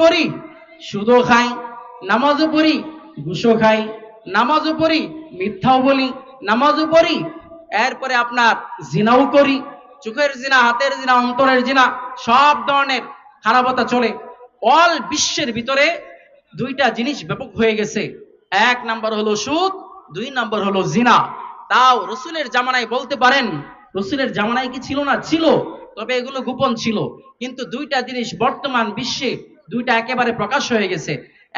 পড়ি, সুদও খাই, নামাজও পড়ি, ঘুষও খাই, নামাজও পড়ি, মিথ্যাও বলি, নামাজও পড়ি, এরপরে আপনার জিনাও করি, চোখের জিনা, হাতের জিনা, অন্তরের জিনা, সব ধরনের খারাপতা চলে। অল বিশ্বের ভিতরে দুইটা জিনিস ব্যাপক হয়ে গেছে। এক নাম্বার হলো সুদ, দুই নাম্বার হলো জিনা। তাও রসুলের জামানায় বলতে পারেন, রসুলের জামানায় কি ছিল না? ছিল, তবে এগুলো গোপন ছিল। কিন্তু দুইটা জিনিস বর্তমান বিশ্বে দুইটা একেবারে প্রকাশ হয়ে গেছে।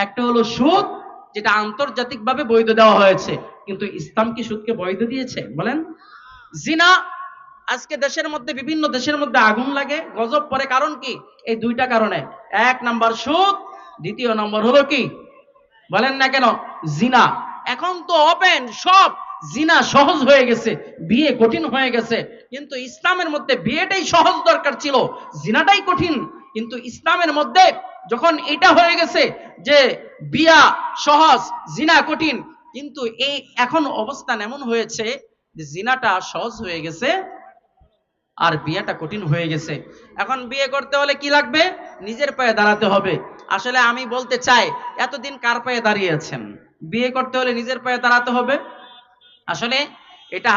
একটা হলো সুদ, যেটা আন্তর্জাতিকভাবে বৈধ দেওয়া হয়েছে, কিন্তু ইসলাম কি সুদকে বৈধ দিয়েছে বলেন? জিনা, আজকে দেশের মধ্যে, বিভিন্ন দেশের মধ্যে আগুন লাগে, গজব পড়ে, কারণ কি? এই দুইটা কারণে। এক নাম্বার সুদ, দ্বিতীয় নম্বর হলো কি বলেন না কেন? জিনা। এখন তো ওপেন সব, জিনা সহজ হয়ে গেছে, বিয়ে কঠিন হয়ে গেছে। কিন্তু ইসলামের মধ্যে বিয়েটাই সহজ দরকার ছিল, জিনাটাই কঠিন। কিন্তু ইসলামের মধ্যে যখন এটা হয়ে গেছে যে বিয়া সহজ, জিনা কঠিন, কিন্তু এই এখন অবস্থান এমন হয়েছে যে জিনাটা সহজ হয়ে গেছে আর বিয়েটা কঠিন হয়ে গেছে। এখন বিয়ে করতে হলে কি লাগবে? নিজের পায়ে দাঁড়াতে হবে। আসলে আমি বলতে চাই, এতদিন কার পায়ে দাঁড়িয়েছেন? বিয়ে করতে হলে নিজের পায়ে দাঁড়াতে হবে। আসলে এটা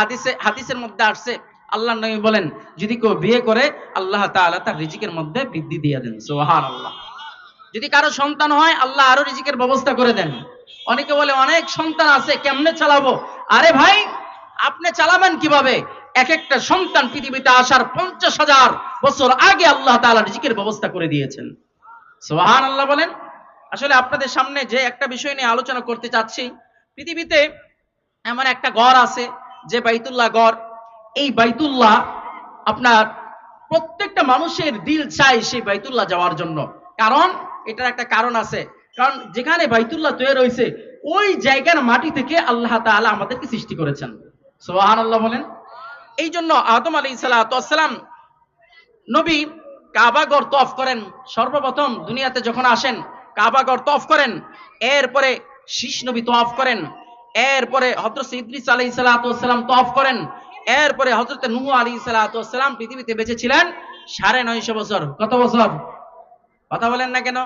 হাদিসের মধ্যে আসছে, আল্লাহ নবী বলেন, যদি কেউ বিয়ে করে আল্লাহ তাআলা তার রিজিকের মধ্যে বৃদ্ধি দিয়ে দেন। সুবহানাল্লাহ। যদি কারো সন্তান হয়, আল্লাহ আরো রিজিকের ব্যবস্থা করে দেন। অনেকে বলে অনেক সন্তান আছে, কেমনে চালাবো? আরে ভাই, আপনি চালাবেন কিভাবে? এক একটা সন্তান পৃথিবীতে আসার 50,000 বছর আগে আল্লাহ তাআলা রিজিকের ব্যবস্থা করে দিয়েছেন। সুবহানাল্লাহ বলেন। আসলে আপনাদের সামনে যে একটা বিষয় নিয়ে আলোচনা করতে চাচ্ছি, পৃথিবীতে এমন একটা ঘর আছে যে বাইতুল্লাহ ঘর। এই বাইতুল্লাহ আপনার প্রত্যেকটা মানুষের দিল চায় সেই বাইতুল্লাহ যাওয়ার জন্য। কারণ এটার একটা কারণ আছে, কারণ যেখানে বাইতুল্লাহ তৈরি হয়েছে ওই জায়গার মাটি থেকে আল্লাহ তাআলা আমাদেরকে সৃষ্টি করেছেন। সুবহানাল্লাহ বলেন। এই জন্য আদম আলাইহিস সালাম নবী কাবা ঘর তওয়াফ করেন। সর্বপ্রথম দুনিয়াতে যখন আসেন কাবা ঘর তওয়াফ করেন, এরপরে শীষ নবী তওয়াফ করেন, এরপরে হযরত ইদ্রিস আলাইহিস সালাম তওয়াফ করেন, এরপরে হযরত নূহ আলাইহিস সালাম পৃথিবীতে বেঁচে ছিলেন 950 বছর। কত বছর? কথা বলেন না কেন?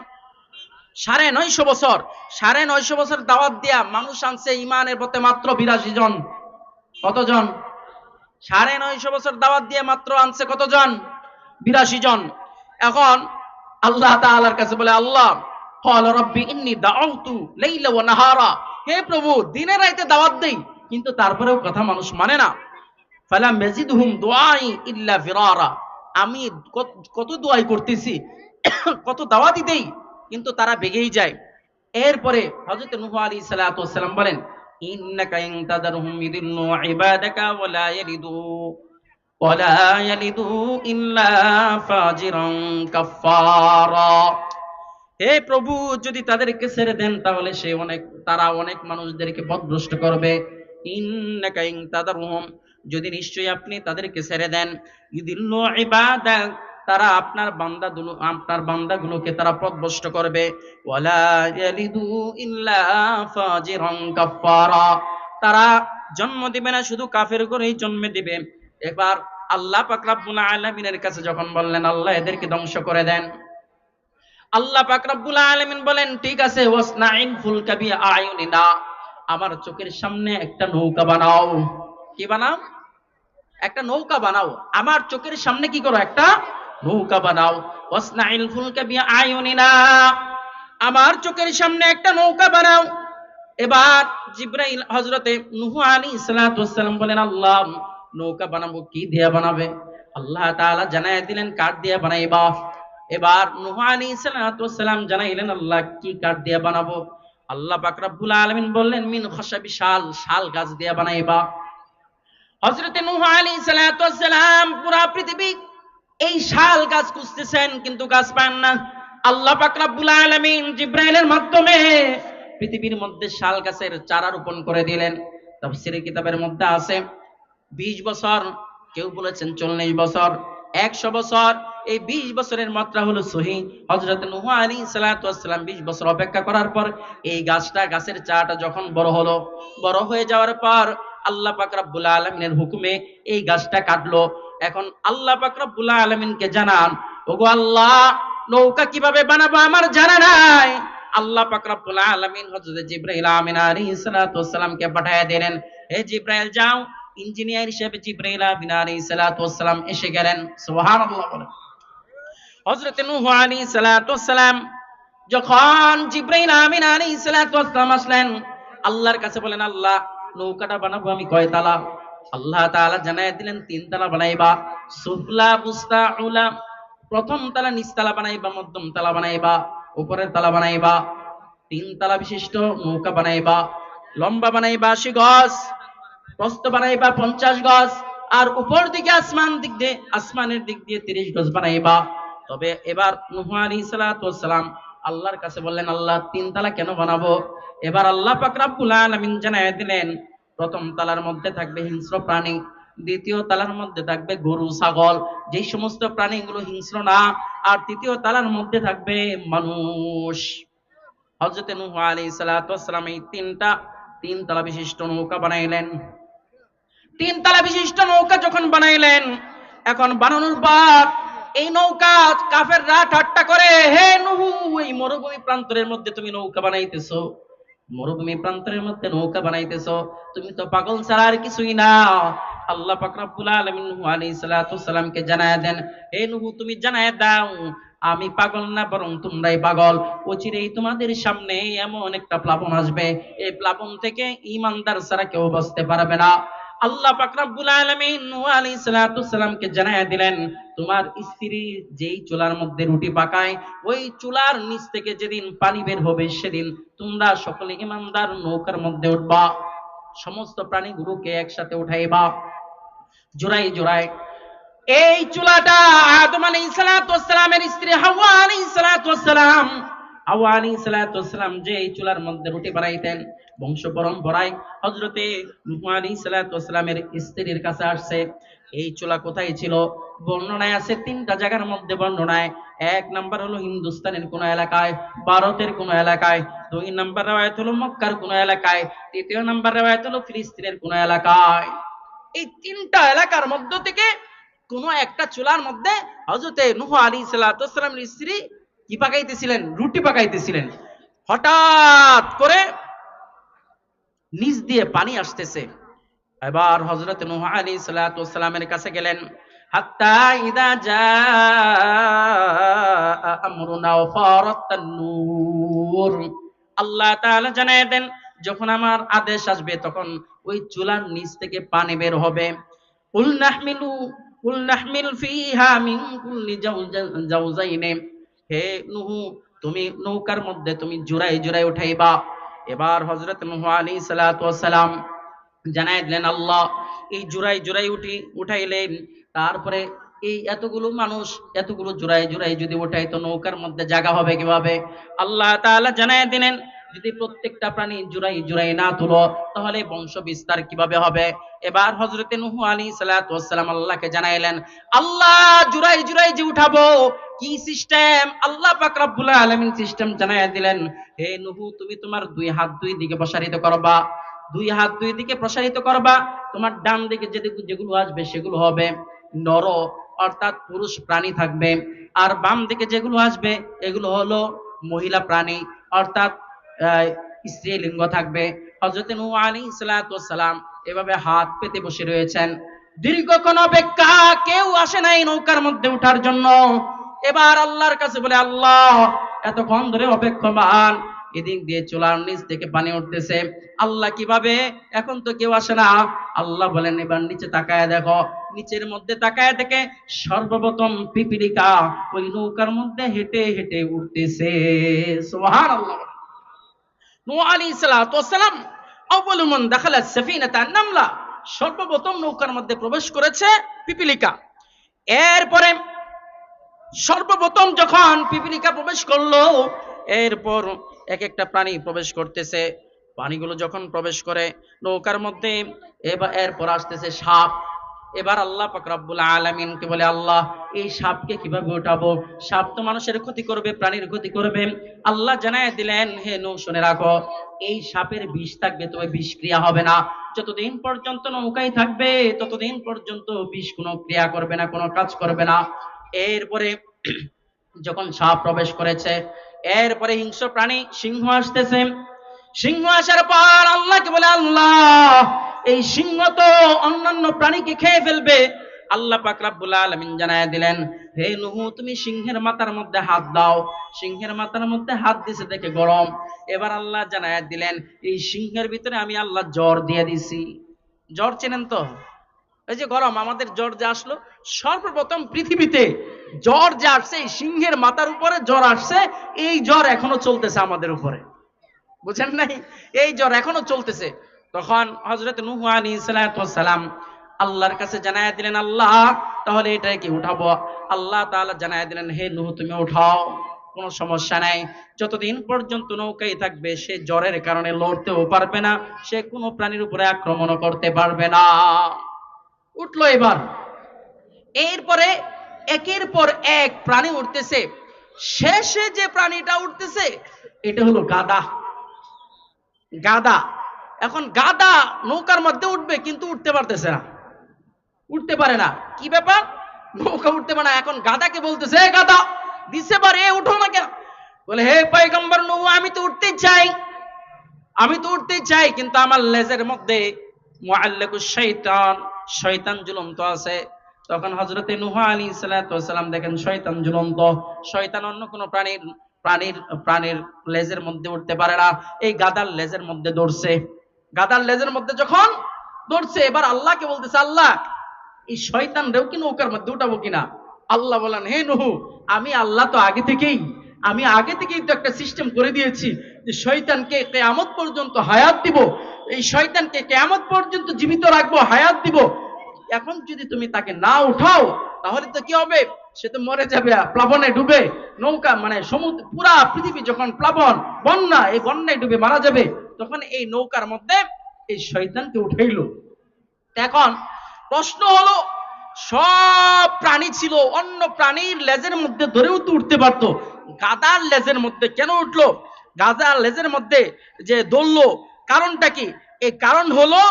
950 বছর। 950 বছর দাওয়াত দিয়া মানুষ আনছে ঈমানের পথে মাত্র 82 জন। কতজন? 950 বছর দাওয়াত দিয়ে মাত্র আনছে কতজন? 82 জন। এখন আল্লাহ তাআলার কাছে বলে, আল্লাহ ক্বালা রাব্বি ইন্নী দাউতু লাইলা ওয়া নাহারা, হে প্রভু, দিনে রাতে দাওয়াত দেই, কিন্তু তারপরেও কথা মানুষ মানে না। ফালাম ইয়াজিদহুম দুআই ইল্লা ফিরারা, আমি কত দোয়াই করতেছি, কত দাওয়াতই দেই, কিন্তু তারা বেগেই যায়। এরপরে হযরত নূহ আলাইহিস সালাম বলেন, ইন্নাকা ইন তাদারহুম ইদিল্লু ইবাদাকা ওয়ালা ইয়ালিদু ইল্লা ফাজিরান কাফফারা। হে প্রভু, যদি তাদেরকে ছেড়ে দেন তাহলে তারা অনেক মানুষদেরকে পথভ্রষ্ট করবে। ইন্নাকা ইন তাদারহুম, যদি নিশ্চয়ই আপনি তাদেরকে ছেড়ে দেন, ইদিল্লু ইবাদাক, তারা আপনার বান্দাগুলোকে তারা পথভ্রষ্ট করবে। ওয়ালা ইয়ালিদু ইল্লা ফাজিরান কাফফারা, তারা জন্ম দিবে না, শুধু কাফের করেই জন্ম দিবে। এবার আল্লাহ পাক রব্বুল আলামিনের কাছে যখন বললেন আল্লাহ এদেরকে ধ্বংস করে দেন, আল্লাহ পাক রব্বুল আলামিন বলেন, ঠিক আছে, ওয়াসনাইন ফুলকা বিআয়ুনিনা, আমার চোখের সামনে একটা নৌকা বানাও। কি বানাও? একটা নৌকা বানাও। আমার চোখের সামনে কি করো? একটা নৌকা বানাও। ওয়াসনাইল ফুলকা বিআয়ুনিনা, আমার চোখের সামনে একটা নৌকা বানাও। এবার জিবরাইল হযরতে নূহ আলাইহিস সালাম বলেন, আল্লাহ নৌকা বানাবো, কি দিয়ে বানাবে? আল্লাহ তাআলা জানায় দিলেন কাঠ দিয়ে বানাইবা। এবার নূহ আলাইহিস সালাম জানাইলেন আল্লাহ কি কাঠ দিয়ে বানাবো? আল্লাহ পাক রব্বুল আলামিন বললেন, মিন খাশাবি শাল গাছ দিয়ে বানাইবা। হযরতে নূহ আলাইহিস সালাম পুরা পৃথিবী এই শাল গাছ খুঁজতেছেন, কিন্তু গাছ পান না। আল্লাহ পাক রব্বুল আলামিন জিবরাইলের মাধ্যমে পৃথিবীর মধ্যে শাল গাছের চারা রোপণ করে দিলেন। তাফসীরের কিতাবের মধ্যে আছে 20 বছর, কেউ বলেছেন 40 বছর, 100 বছর। এই 20 বছরের মাত্রা হলো সহিহ। হযরত নূহ আলাইহিস সালাম 20 বছর অপেক্ষা করার পর এই গাছের চারাটা যখন বড় হলো, বড় হয়ে যাওয়ার পর আল্লাহ পাক রব্বুল আলামিনের হুকুমে এই গাছটা কাটলো। এখন আল্লাহ পাক রব্বুল আলামিনকে জানান, ওগো আল্লাহ, নৌকা কিভাবে বানাবো আমার জানা নাই। আল্লাহ পাক রব্বুল আলামিন হযরত জিবরাইল আমিন আলাইহিস সালাতু ওয়াস সালামকে পাঠিয়ে দিলেন, হে জিবরাইল যাও। ইঞ্জিনিয়ার হিসেবে জিবরাইল আমিন আলাইহিস সালাতু ওয়াস সালাম এসে গেলেন। সুবহানাল্লাহ বলেন। হযরত নূহ আলাইহিস সালাতু ওয়াস সালাম যখন জিবরাইল আমিন আলাইহিস সালাতু ওয়াস সালাম আসলেন, আল্লাহর কাছে বলেন, আল্লাহ নৌকাটা বানাবো আমি কয় তালা? আল্লাহ তাআলা জানায় দিলেন 3 তালা বানাইবা। সুফলা বুস্তা উলা, প্রথম তালা নিচতলা বানাইবা, মধ্যম তালা বানাইবা, উপরের তালা বানাইবা। 3 তালা বিশিষ্ট নৌকা বানাইবা। লম্বা বানাইবা 80 গজ, প্রস্থ বানাইবা 50 গজ, আর উপর দিকে আসমানের দিক দিয়ে 30 গজ বানাইবা। তবে এবার নূহ আলাইহিস সালাতু ওয়াস সালাম আল্লাহর কাছে বললেন, আল্লাহ 3 তালা কেন বানাবো? এবার আল্লাহ পাক রব্বুল আলামিন জানায় দিলেন, প্রথম তালার মধ্যে থাকবে হিংস্র প্রাণী, দ্বিতীয় তালার মধ্যে থাকবে গরু ছাগল, যেই সমস্ত প্রাণীগুলো হিংস্র না, আর তৃতীয় তালার মধ্যে থাকবে মানুষ। হযরত নূহ আলাইহিস সালাতু ওয়াস সালাম এই 3 তালা বিশিষ্ট নৌকা বানাইলেন। 3 তালা বিশিষ্ট নৌকা যখন বানাইলেন, এখন বানানোর পর এই নৌকা কাফেররা ঠাট্টা করে, হে নূহ, এই মরুভূমি প্রান্তরের মধ্যে তুমি নৌকা বানাইতেছো, মরুভূমি প্রান্তরের মধ্যে নৌকা বানাইতেছো, তুমি তো পাগল ছাড়া আর কিছুই না। আল্লাহ পাক রব্বুল আলামিন নূহ আলাইহিস সালাতু ওয়াস সালামকে জানায়া দেন, হে নূহ তুমি জানায়া দাও আমি পাগল না, বরং তোমরাই পাগল। অচিরেই তোমাদের সামনে এমন একটা প্লাবন আসবে, এই প্লাবন থেকে ঈমানদার ছাড়া কেউ বাঁচতে পারবে না। আল্লাহ পাক রব্বুল আলামিন নূহ আলাইহিস সালাতু ওয়াস সালামকে জানায়া দিলেন, তোমার স্ত্রী যেই চুলার মধ্যে রুটি পাকায়, ওই চুলার নিচ থেকে যেদিন পানি বের হবে সেদিন তোমরা সকলে ঈমানদার নৌকার মধ্যে উঠবা, সমস্ত প্রাণীগুলোকে একসাথে উঠাইবা জোড়ায় জোড়ায়। এই চুলাটা আদম আলাইহিস সালাতু ওয়াস সালামের স্ত্রী হাওয়া আলাইহিস সালাতু ওয়াস সালাম, হাওয়া আলাইহিস সালাতু ওয়াস সালাম যে এই চুলার মধ্যে রুটি বানাইতেন, বংশ পরম্পরায় হযরতে নূহ আলাইহিস সালাতু ওয়াস সালামের স্ত্রীর কাছে আসছে। এই চুলা কোথায় ছিল? বর্ণনায় আছে 3টা জায়গার মধ্যে বর্ণনায়। 1 নাম্বার হলো হিন্দুস্তানের কোন এলাকায়, ভারতের কোন এলাকায়। 2 নাম্বার রওয়ায়াত হলো মক্কার কোন এলাকায়। 3 নাম্বার রওয়ায়াত হলো ফিলিস্তিনের কোন এলাকায়। এই 3টা এলাকার মধ্য থেকে কোন একটা চুলার মধ্যে হযরতে নূহ আলাইহিস সালাতু ওয়াস সালামের স্ত্রী কি পাকাইতেছিলেন? রুটি পাকাইতেছিলেন। হঠাৎ করে নিচ দিয়ে পানি আসতেছে। এবার হযরত নূহ আলাইহিস সালাতু ওয়াস সালামের কাছে গেলেন। হাত্তা ইদা জাআ আমরুনা ওয়া ফারাতান নূর, আল্লাহ তাআলা জানায় দেন যখন আমার আদেশ আসবে তখন ওই চুলার নিচ থেকে পানি বের হবে। কুল নাহমিল ফিহা মিন কুল্লি জাওজাইন, হে নূহ তুমি নৌকার মধ্যে তুমি জোড়ায় জোড়ায় উঠাইবা। এবার হযরত নূহ আলাইহিস সালাতু ওয়াস সালাম জানায় দিলেন, আল্লাহ এই জোড়ায় জোড়ায় উঠাইলেন, তারপরে এই এতগুলো মানুষ এতগুলো জোড়ায় জোড়ায় যদি উঠাই তো নৌকার মধ্যে জায়গা হবে কিভাবে? আল্লাহ তাআলা জানায় দিলেন, যদি প্রত্যেকটা প্রাণী জোড়ায় জোড়ায় না তুলো তাহলে বংশ বিস্তার কিভাবে হবে? এবার হযরতে নূহ আলাইহিস সালাতু ওয়াস সালাম আল্লাহকে জানাইলেন, আল্লাহ জোড়ায় জোড়ায় যে উঠাবো কি সিস্টেম? আল্লাহ পাক রব্বুল আলামিন সিস্টেম জানায় দিলেন, হে নূহ তুমি তোমার 2 হাত 2 দিকে প্রসারিত করবা, 2 হাত 2 দিকে প্রসারিত করবা। তোমার ডান দিকে যেগুলো আসবে সেগুলো হবে নর, অর্থাৎ পুরুষ প্রাণী থাকবে, আর বাম দিকে যেগুলো আসবে এগুলো হলো মহিলা প্রাণী, অর্থাৎ স্ত্রীলিঙ্গ থাকবে। হযরত নূহ আলাইহিস সালাতু ওয়াস সালাম এভাবে হাত পেতে বসে রয়েছেন। দীর্ঘ কোন অপেক্ষা, কেউ আসে নাই নৌকার মধ্যে ওঠার জন্য। এবার আল্লাহর কাছে বলে, আল্লাহ এতক্ষণ ধরে অপেক্ষমান, এদিক দিয়ে চুলার নিচ থেকে পানি উঠতেছে, আল্লাহ কিভাবে? এখন তো কেউ আসে না। আল্লাহ বলেন, এবার নিচে তাকায় দেখো। নিচের মধ্যে তাকায় দেখে সর্বপ্রথম পিপীলিকা ওই নৌকার মধ্যে হেঁটে হেঁটে উঠতেছে। সুবহানাল্লাহ। নূহ আলাইহিস সালাতু ওয়াস সালাম আউয়ালু মান দাখালা সাফিনাতা নামলা, সর্বপ্রথম নৌকার মধ্যে প্রবেশ করেছে পিপীলিকা। এরপরে সর্বপ্রথম যখন পিপীলিকা প্রবেশ করলো, এরপর এক একটা প্রাণী প্রবেশ করতেছে। প্রাণীগুলো যখন প্রবেশ করে নৌকার মধ্যে, এরপর আসতেছে সাপ। এবার আল্লাহ পাক রব্বুল আলামিনকে বলে, আল্লাহ এই সাপকে কিভাবে উঠাবো? সাপ তো মানুষের ক্ষতি করবে, প্রাণীর ক্ষতি করবে। আল্লাহ জানায় দিলেন, হে নূহ শুনে রাখো, এই সাপের বিষ থাকবে তবে বিষ ক্রিয়া হবে না। যতদিন পর্যন্ত নৌকায় থাকবে ততদিন পর্যন্ত বিষ কোনো ক্রিয়া করবে না, কোনো কাজ করবে না। এরপরে যখন সাপ প্রবেশ করেছে, এরপরে হিংস্র প্রাণী সিংহ আসতেছে। সিংহ আসার পর আল্লাহকে বলে, আল্লাহ এই সিংহ তো অন্যান্য প্রাণীকে খেয়ে ফেলবে। আল্লাহ পাক রব্বুল আলামিন জানায় দিলেন, হে নূহ তুমি সিংহের মাথার মধ্যে হাত দাও। সিংহের মাথার মধ্যে হাত দিছে দেখে গরম। এবার আল্লাহ জানায় দিলেন, এই সিংহের ভিতরে আমি আল্লাহ জ্বর দিয়ে দিছি। জ্বর চেনেন তো? এই যে গরম, আমাদের জ্বর যে আসলো, সর্বপ্রথম পৃথিবীতে জ্বর যে আসছে এই সিংহের মাথার উপরে জ্বর আসছে। এই জ্বর এখনো চলতেছে আমাদের উপরে, বুঝেন নাই? এই জ্বর এখনো চলতেছে। তখন হযরত নূহ আলাইহিস সালাম আল্লাহর কাছে জানায় দিলেন, আল্লাহ তাহলে এটাকে উঠাবো। আল্লাহ তাআলা জানায় দিলেন, হে নূহ তুমি উঠাও, কোনো সমস্যা নাই। যতদিন পর্যন্ত নৌকায় থাকবে সে জ্বরের কারণে লড়তেও পারবে না, সে কোনো প্রাণীর উপরে আক্রমণও করতে পারবে না। উঠলো এবার। এরপরে একের পর এক প্রাণী উঠতেছে। শেষে যে প্রাণীটা উঠতেছে এটা হলো গাধা। গাধা। এখন গাধা নৌকার মধ্যে উঠবে কিন্তু উঠতে পারতেছে না, উঠতে পারে না। কি ব্যাপার? নৌকা উঠতে পারে না। এখন গাধাকে বলতেছে, হে গাধা, দিছে পারে উঠো না কেন? বলে, হে পয়গম্বর নূহ আমি তো উঠতেই চাই, আমি তো উঠতেই চাই, কিন্তু আমার লেজের মধ্যে মুআল্লাকুশ শয়তান, শয়তান ঝুলন্ত আছে। তখন হযরতে নূহ আলাইহিস সালাম দেখেন শয়তান ঝুলন্ত। শয়তান অন্য কোনো প্রাণীর প্রাণীর প্রাণীর লেজের মধ্যে উঠতে পারে না, এই গাধার লেজের মধ্যে দৌড়ছে। গাধার লেজের মধ্যে যখন দৌড়ছে, এবার আল্লাহকে বলতেছে, আল্লাহ এই শয়তান রেও কি নৌকার মধ্যে উঠাবো কিনা? আল্লাহ বলেন, হে নূহ আমি আল্লাহ তো আগে থেকেই তো একটা সিস্টেম করে দিয়েছি যে শয়তানকে কিয়ামত পর্যন্ত হায়াত দিব, এই শয়তানকে কিয়ামত পর্যন্ত জীবিত রাখবো, হায়াত দিব। এখন যদি তুমি তাকে না উঠাও তাহলে তো কি হবে? সে তো মরে যাবে, প্লাবনে ডুবে। নৌকা মানে সমুদ্র, পুরা পৃথিবী যখন প্লাবন, বন্যা, এই বন্যায় ডুবে মারা যাবে। তখন এই নৌকার মধ্যে এই শয়তানকে উঠাইলো। এখন প্রশ্ন হলো, সব প্রাণী ছিল, অন্য প্রাণীর লেজের মধ্যে ধরেও তো উঠতে পারতো, গাধার লেজের মধ্যে কেন উঠলো? গাধার লেজের মধ্যে যে দৌড়লো, কারণটা কি? এই কারণ হলো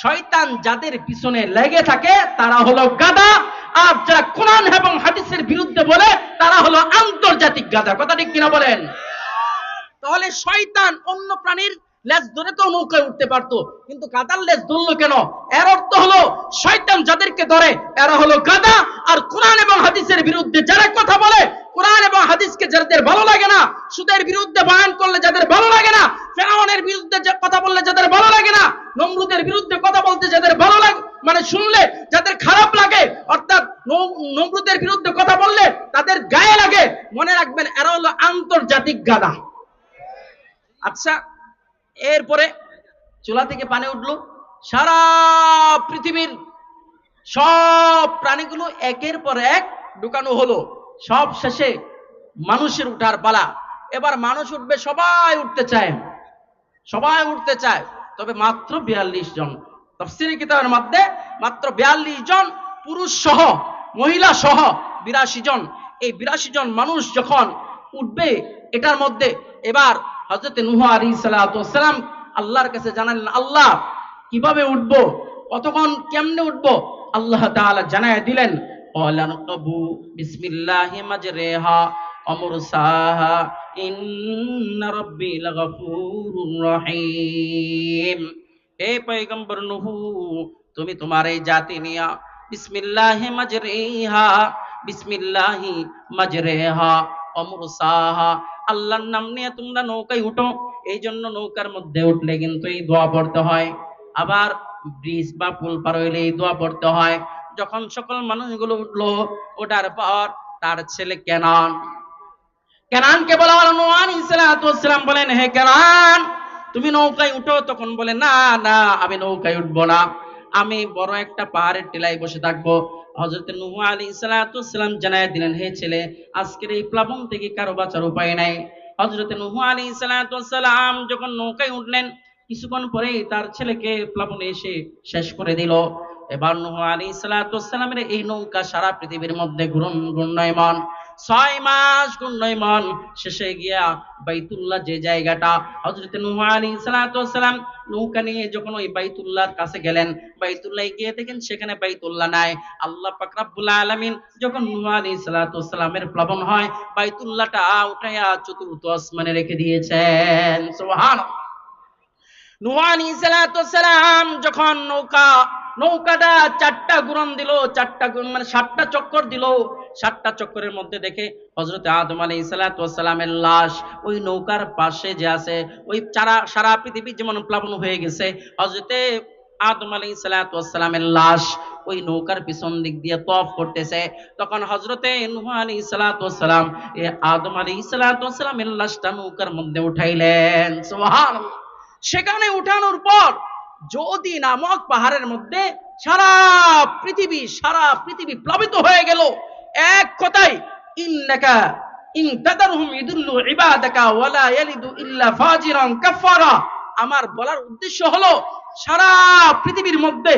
শয়তান যাদের পিছনে লেগে থাকে তারা হলো গাধা, আর যারা কোরআন এবং হাদিসের বিরুদ্ধে বলে তারা হলো আন্তর্জাতিক গাধা। কথা ঠিক কিনা বলেন? তাহলে শয়তান অন্য প্রাণীর লেজ ধরে তো নৌকায় উঠতে পারতো, কিন্তু গাধার লেজ ধরলো কেন? এর অর্থ হলো শয়তান যাদেরকে ধরে এরা হলো গাধা, আর কোরআন এবং হাদিসের বিরুদ্ধে যারা কথা বলে, কোরআন এবং হাদিসকে যাদের ভালো লাগে না, সুদের বিরুদ্ধে বয়ান করলে যাদের ভালো লাগে না, ফেরাউনের বিরুদ্ধে কথা বললে যাদের ভালো লাগে না, নমরুদের বিরুদ্ধে কথা বলতে যাদের ভালো লাগে, মানে শুনলে যাদের খারাপ লাগে, অর্থাৎ নমরুদের বিরুদ্ধে কথা বললে তাদের গায়ে লাগে, মনে রাখবেন এরা হলো আন্তর্জাতিক গাধা। আচ্ছা, এরপরে চুলা থেকে পানি উঠলো, সারা পৃথিবীর সব প্রাণীগুলো একের পর এক ঢুকানো হলো। সব শেষে মানুষের উঠার পালা। এবার মানুষ উঠবে, সবাই উঠতে চায়, সবাই উঠতে চায়, তবে মাত্র 42 জন। তাফসীর কিতাবের মধ্যে মাত্র 42 জন, পুরুষ সহ মহিলা সহ 82 জন। এই 82 জন মানুষ যখন উঠবে এটার মধ্যে, এবার হযরত নূহ আলাইহিস সালাম আল্লাহর কাছে জানালেন, আল্লাহ কিভাবে উঠবো, কতক্ষণ কেমনে উঠবো? আল্লাহ তাআলা জানায় দিলেন, ক্বালানকাবু বিসমিল্লাহি মাজরিহা ওয়া মুরসাহা ইন্না রাব্বি লাগাফুরুর রহিম। হে পয়গম্বর নূহ তুমি তোমার এই জাতি নিয়া বিসমিল্লাহি মাজরিহা, বিসমিল্লাহি মাজরিহা ওয়া মুরসাহা, আল্লাহর নাম নিয়ে তোমরা নৌকায় উঠো। এই জন্য নৌকার মধ্যে উঠলে কিন্তু এই দোয়া পড়তে হয়, আবার ব্রিজ বা পুল পার হইলে এই দোয়া পড়তে হয়। যখন সকল মানুষগুলো উঠলো, ওঠার পর তার ছেলে কেনান, কেনানকে বলা হলো, নূহ আলাইহিস সালাম বলেন, হে কেনান তুমি নৌকায় উঠো। তখন বলে, না না আমি নৌকায় উঠবো না, আমি বড় একটা পাহাড়ের টিলায় বসে থাকবো। হযরত নূহ আলাইহিস সালাম জানায় দিলেন, হে ছেলে আজকের এই প্লাবন থেকে কারো বাঁচার উপায় নাই। হযরত নূহ আলাইহিস সালাম যখন নৌকায় উঠলেন, কিছুক্ষণ পরেই তার ছেলেকে প্লাবনে এসে শেষ করে দিল। এবার নূহ আলাইহিস সালাতু ওয়াস সালামের এই নৌকা সারা পৃথিবীর মধ্যে ঘূর্ণয়মান 6 মাস ঘূর্ণয়মান শেষে গিয়া বাইতুল্লাহ যে জায়গাটা হযরত নূহ আলাইহিস সালাতু ওয়াস সালাম নৌকা নিয়ে যখন ওই বাইতুল্লাহর কাছে গেলেন, বাইতুল্লাহ গিয়ে দেখেন সেখানে বাইতুল্লাহ নাই। আল্লাহ পাক রব্বুল আলামিন যখন নূহ আলাইহিস সালাতু ওয়াস সালামের প্লাবন হয়, বাইতুল্লাহটা উঠায়া চতুর্থ আসমানে রেখে দিয়েছেন। সুবহানাল্লাহ। নূহ আলাইহিস সালাতু ওয়াস সালাম যখন নৌকাটা 4টা ঘুরন দিল, 4টা মানে 7টা চক্কর দিল, 7টা চক্করের মধ্যে দেখে হযরত আদম আলাইহিস সালাতু ওয়াস সালামের লাশ ওই নৌকার পাশে যে আছে, ওই সারা পৃথিবী যেমন প্লাবন হয়ে গেছে, হযরত আদম আলাইহিস সালাতু ওয়াস সালামের লাশ ওই নৌকার পিছন দিক দিয়ে তওয়াফ করতেছে। তখন হযরতে নূহ আলাইহিস সালাতু ওয়াস সালাম এই আদম আলাইহিস সালাতু ওয়াস সালামের লাশটা নৌকার মধ্যে উঠাইলেন। সুবহানাল্লাহ। সেখানে উঠানোর পর যদি নামক পাহাড়ের মধ্যে সারা পৃথিবী প্লাবিত হয়ে গেল। এক কথায় ইন্নাকা ইন তাদারহুম ইদুল্লু ইবাদাকা ওয়ালা ইয়ালিদু ইল্লা ফাজিরান কাফারা। আমার বলার উদ্দেশ্য হলো সারা পৃথিবীর মধ্যে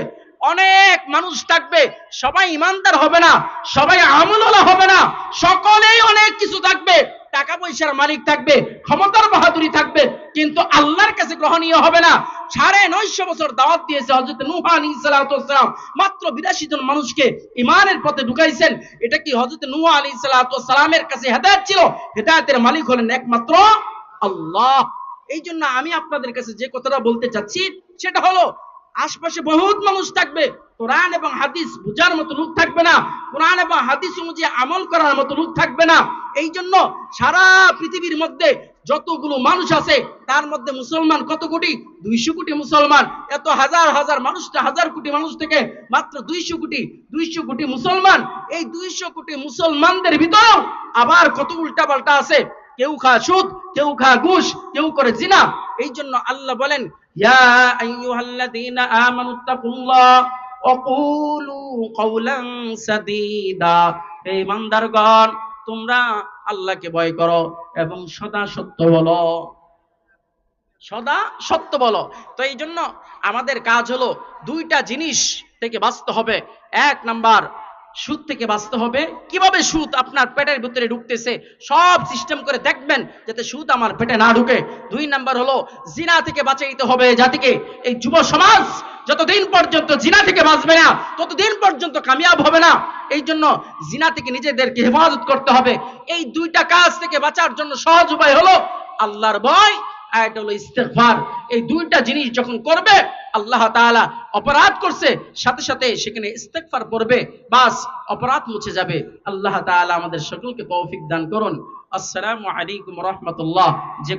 অনেক মানুষ থাকবে, সবাই ইমানদার হবে না, সবাই আমলওয়ালা হবে না, সকলেই অনেক কিছু থাকবে, টাকা পয়সার মালিক থাকবে, ক্ষমতার বাহাদুরি থাকবে, কিন্তু আল্লাহর কাছে গ্রহণীয় হবে না। 950 বছর দাওয়াত দিয়েছে হযরত নূহ আলাইহিস সালাতু ওয়াস সালাম, মাত্র 82 জন মানুষকে ঈমানের পথে ঢুকাইছেন। এটা কি হযরত নূহ আলাইহিস সালাতু ওয়াস সালামের কাছে হেদায়েত ছিল? হেদায়েতের মালিক হলেন একমাত্র আল্লাহ। এই জন্য আমি আপনাদের কাছে যে কথাটা বলতে চাচ্ছি সেটা হলো, আশপাশে বহুত মানুষ থাকবে, কোরআন এবং হাদিস বুঝার মতো লোক থাকবে না, কোরআন এবং হাদিস অনুযায়ী আমল করার মতো লোক থাকবে না। এই জন্য সারা পৃথিবীর মধ্যে যতগুলো মানুষ আছে তার মধ্যে মুসলমান কত কোটি? 200 কোটি মুসলমান। এত হাজার হাজার মানুষ, হাজার কোটি মানুষ থেকে মাত্র 200 কোটি মুসলমান। এই 200 কোটি মুসলমানদের ভিতরেও আবার কত উল্টা পাল্টা আছে, কেউ খায় সুদ, কেউ খায় ঘুষ, কেউ করে জিনা। এই জন্য আল্লাহ বলেন, ইয়া আইয়ুহাল্লাযীনা আমানুত্তাকুল্লাহ ওয়া কুলু কাওলান সাদীদা। হে ইমানদারগণ, তোমরা আল্লাহকে ভয় করো এবং সদা সত্য বলো, সদা সত্য বলো। তো এই জন্য আমাদের কাজ হলো 2টা জিনিস থেকে বাঁচতে হবে। 1 নাম্বার, সুদ থেকে বাঁচতে হবে। কিভাবে সুদ আপনার পেটের ভিতরে ঢুকতেছে সব সিস্টেম করে দেখবেন যাতে সুদ আমার পেটে না ঢুকে। 2 নাম্বার হলো জিনা থেকে বাঁচাইতে হবে জাতিকে। এই যুব সমাজ যতদিন পর্যন্ত জিনা থেকে বাঁচবে না ততদিন পর্যন্ত কামিয়াব হবে না। এই জন্য জিনা থেকে নিজেদেরকে হেফাজত করতে হবে। এই 2টা কাজ থেকে বাঁচার জন্য সহজ উপায় হলো আল্লাহর ভয়, আরেকটা হলো ইস্তেগফার। এই 2টা জিনিস যখন করবে, আল্লাহ তাআলা অপরাধ করছে সাথে সাথে সেখানে ইস্তেগফার করবে, বাস অপরাধ মুছে যাবে। আল্লাহ তাআলা আমাদের সকলকে তৌফিক দান করুন। আসসালামু আলাইকুম ওয়া রাহমাতুল্লাহ। যে